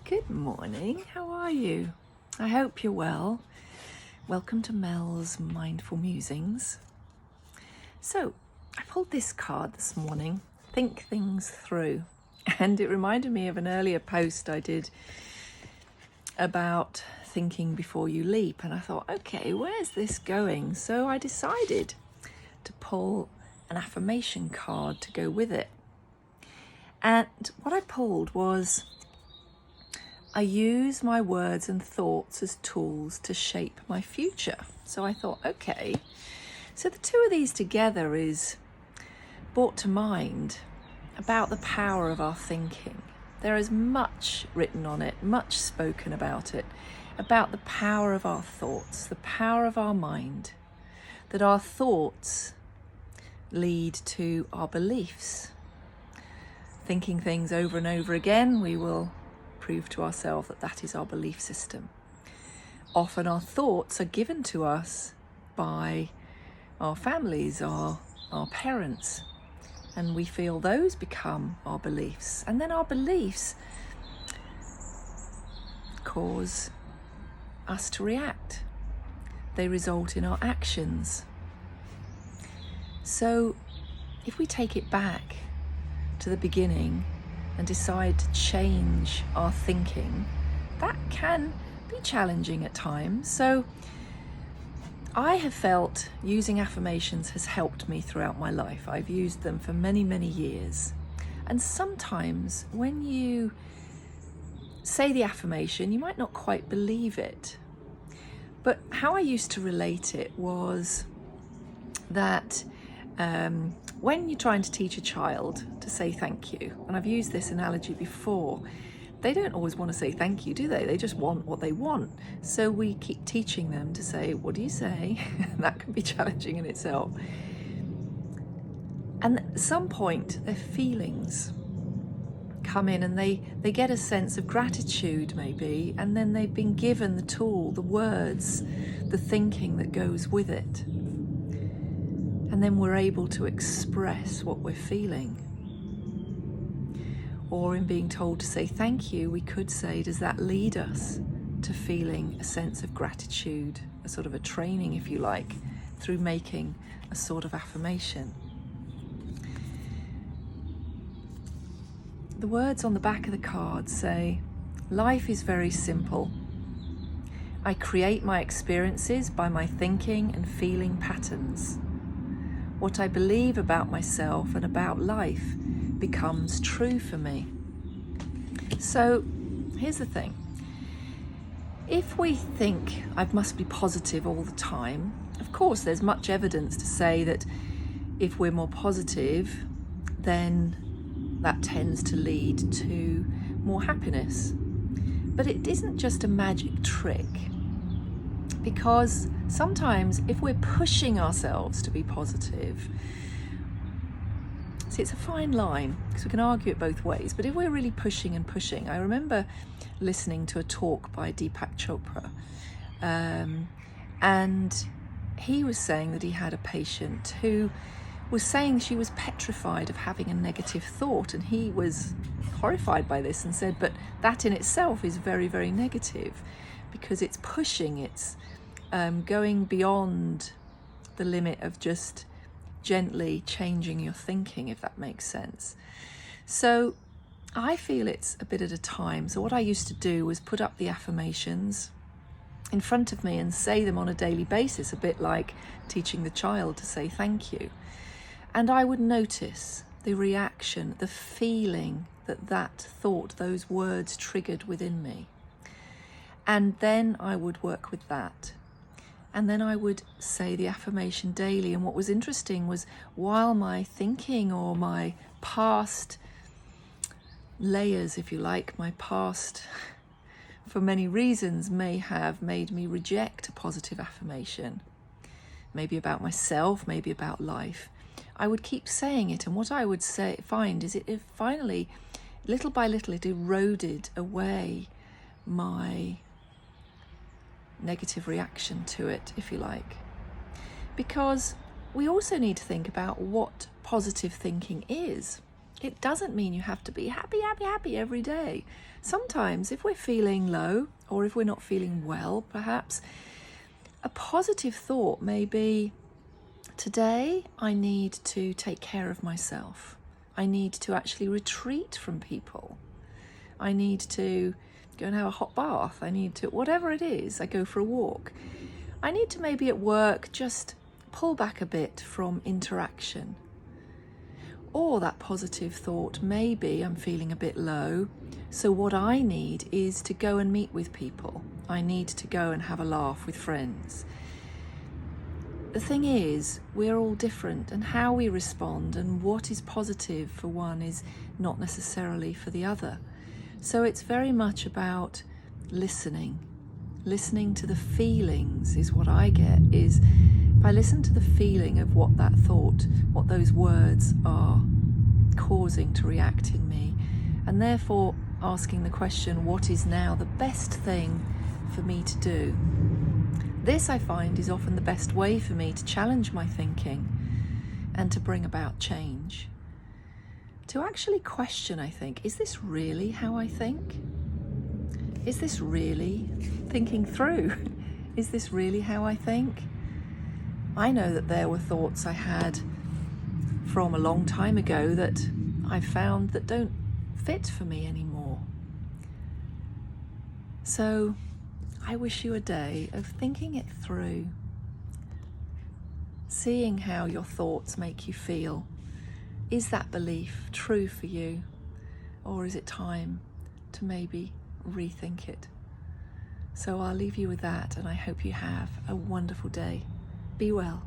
Good morning, how are you? I hope you're well. Welcome to Mel's Mindful Musings. So, I pulled this card this morning, Think Things Through, and it reminded me of an earlier post I did about thinking before you leap, and I thought, okay, where's this going? So I decided to pull an affirmation card to go with it. And what I pulled was, I use my words and thoughts as tools to shape my future. So I thought, okay, so the two of these together is brought to mind about the power of our thinking. There is much written on it, much spoken about it, about the power of our thoughts, the power of our mind, that our thoughts lead to our beliefs. Thinking things over and over again, we will prove to ourselves that that is our belief system. Often our thoughts are given to us by our families, our parents, and we feel those become our beliefs. And then our beliefs cause us to react. They result in our actions. So if we take it back to the beginning and decide to change our thinking, that can be challenging at times. So I have felt using affirmations has helped me throughout my life. I've used them for many, many years. And sometimes when you say the affirmation, you might not quite believe it. But how I used to relate it was that when you're trying to teach a child to say thank you, and I've used this analogy before, they don't always want to say thank you, do they? They just want what they want. So we keep teaching them to say, what do you say? That can be challenging in itself. And at some point, their feelings come in and they get a sense of gratitude maybe, and then they've been given the tool, the words, the thinking that goes with it. And then we're able to express what we're feeling. Or in being told to say thank you, we could say, does that lead us to feeling a sense of gratitude, a sort of a training, if you like, through making a sort of affirmation? The words on the back of the card say, life is very simple. I create my experiences by my thinking and feeling patterns. What I believe about myself and about life becomes true for me. So here's the thing. If we think I must be positive all the time, of course there's much evidence to say that if we're more positive, then that tends to lead to more happiness. But it isn't just a magic trick, because sometimes if we're pushing ourselves to be positive, see, it's a fine line because we can argue it both ways, but if we're really pushing and pushing, I remember listening to a talk by Deepak Chopra, and he was saying that he had a patient who was saying she was petrified of having a negative thought, and he was horrified by this and said, but that in itself is very, very negative because it's pushing, it's going beyond the limit of just gently changing your thinking, if that makes sense. So I feel it's a bit at a time. So what I used to do was put up the affirmations in front of me and say them on a daily basis, a bit like teaching the child to say thank you. And I would notice the reaction, the feeling that thought, those words triggered within me. And then I would work with that. And then I would say the affirmation daily. And what was interesting was, while my thinking or my past layers, if you like, my past, for many reasons, may have made me reject a positive affirmation, maybe about myself, maybe about life, I would keep saying it. And what I would find is it finally, little by little, it eroded away my negative reaction to it, if you like. Because we also need to think about what positive thinking is. It doesn't mean you have to be happy, happy, happy every day. Sometimes if we're feeling low or if we're not feeling well, perhaps, a positive thought may be, today I need to take care of myself. I need to actually retreat from people. I need to go and have a hot bath. I need to, whatever it is, I go for a walk. I need to maybe at work just pull back a bit from interaction. Or that positive thought, maybe I'm feeling a bit low, so what I need is to go and meet with people. I need to go and have a laugh with friends. The thing is, we're all different, and how we respond and what is positive for one is not necessarily for the other. So it's very much about listening. Listening to the feelings is what I get, is if I listen to the feeling of what that thought, what those words are causing to react in me, and therefore asking the question, what is now the best thing for me to do? This, I find, is often the best way for me to challenge my thinking and to bring about change. To actually question, I think, is this really how I think? Is this really thinking through? Is this really how I think? I know that there were thoughts I had from a long time ago that I found that don't fit for me anymore. So I wish you a day of thinking it through, seeing how your thoughts make you feel. Is that belief true for you, or is it time to maybe rethink it? So I'll leave you with that, and I hope you have a wonderful day. Be well.